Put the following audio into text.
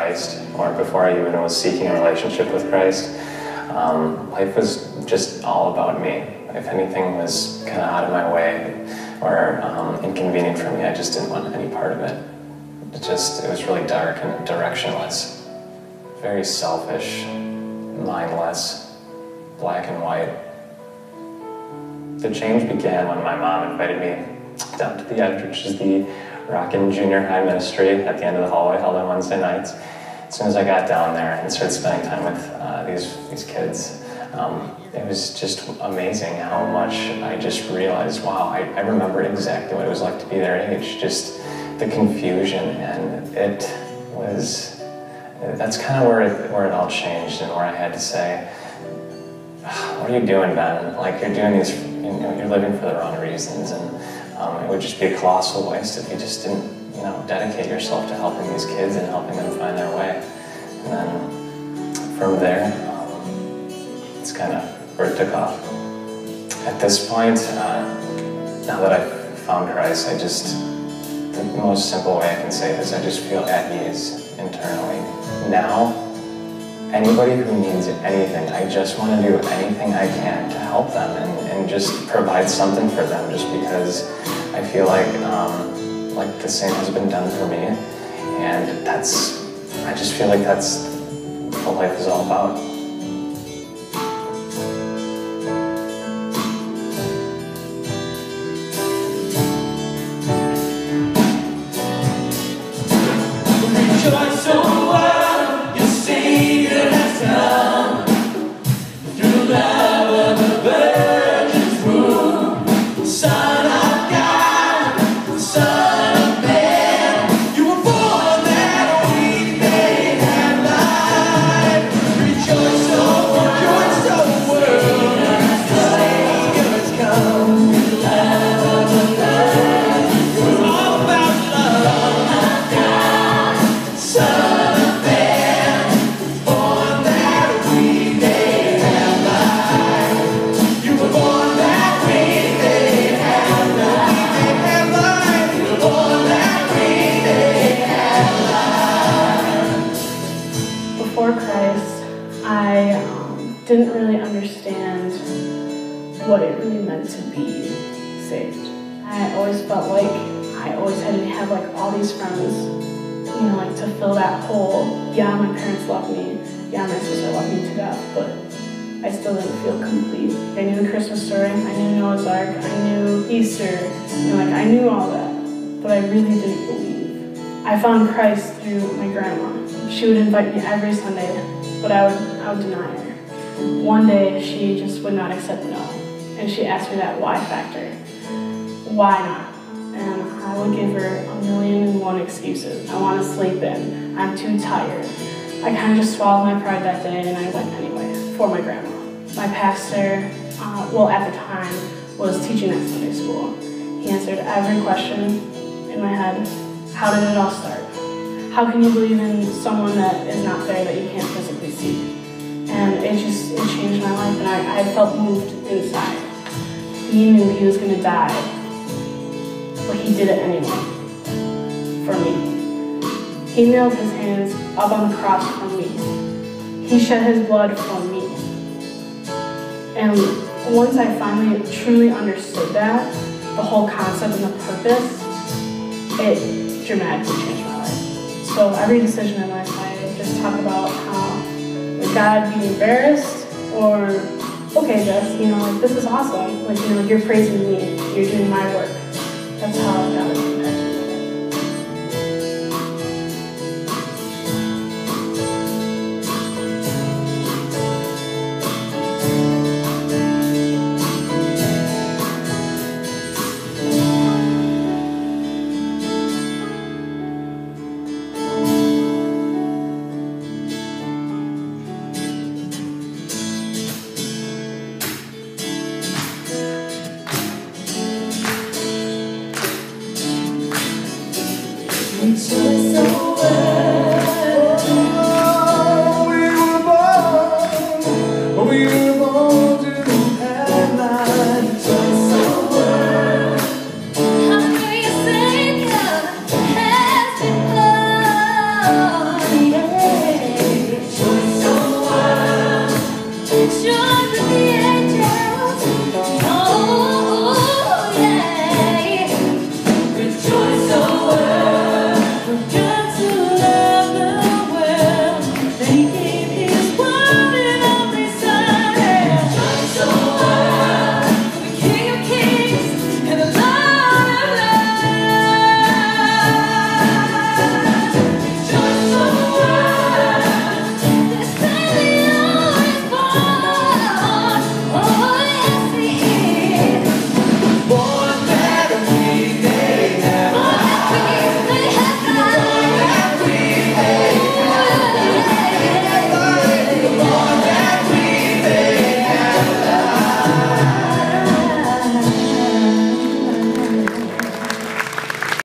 Christ, or before I even was seeking a relationship with Christ, life was just all about me. If anything was kind of out of my way or inconvenient for me, I just didn't want any part of it. It was really dark and directionless, very selfish, mindless, black and white. The change began when my mom invited me down to the Edge, which is the Rockin' Junior High Ministry at the end of the hallway, held on Wednesday nights. As soon as I got down there and started spending time with these kids, it was just amazing how much I just realized, wow, I remember exactly what it was like to be their age, just the confusion, and that's kind of where it all changed, and where I had to say, what are you doing, Ben? Like, you're doing these, you're living for the wrong reasons, and it would just be a colossal waste if you just didn't, dedicate yourself to helping these kids and helping them find their way. And then from there, it's kind of where it took off. At this point, now that I've found Christ, the most simple way I can say this, I just feel at ease internally. Now, anybody who needs anything, I just want to do anything I can to help them and just provide something for them, just because I feel like the same has been done for me, and I just feel like that's what life is all about. Rejoice, O world, your Savior has come. Through love of the Virgin's womb, Son of God, Son of Man, you were born that we may have life. Rejoice, O world, your Savior has come. Through love of the Virgin's womb, it's all about love. Son of Man, born that we may have life. You were born that we may have life. You were born that we may have life. Before Christ, I didn't really understand what it really meant to be saved. I always felt like I always had to have all these friends, to fill that hole. Yeah, my parents loved me. Yeah, my sister loved me to death, but I still didn't feel complete. I knew the Christmas story, I knew Noah's Ark, I knew Easter, I knew all that, but I really didn't believe. I found Christ through my grandma. She would invite me every Sunday, but I would deny her. One day, she just would not accept no, and she asked me that why factor. Why not? And I would give her 1,000,001 excuses. I want to sleep in. I'm too tired. I kind of just swallowed my pride that day, and I went anyway for my grandma. My pastor, at the time, was teaching at Sunday school. He answered every question in my head. How did it all start? How can you believe in someone that is not there, that you can't physically see? And it changed my life, and I felt moved inside. He knew he was going to die, but he did it anyway, for me. He nailed his hands up on the cross for me. He shed his blood for me. And once I finally truly understood that, the whole concept and the purpose, it dramatically changed my life. So every decision in life, I just talk about how, would God be embarrassed? Or, okay, Jess, this is awesome. You're praising me, you're doing my work. That's how God has impacted my life. Rejoice, O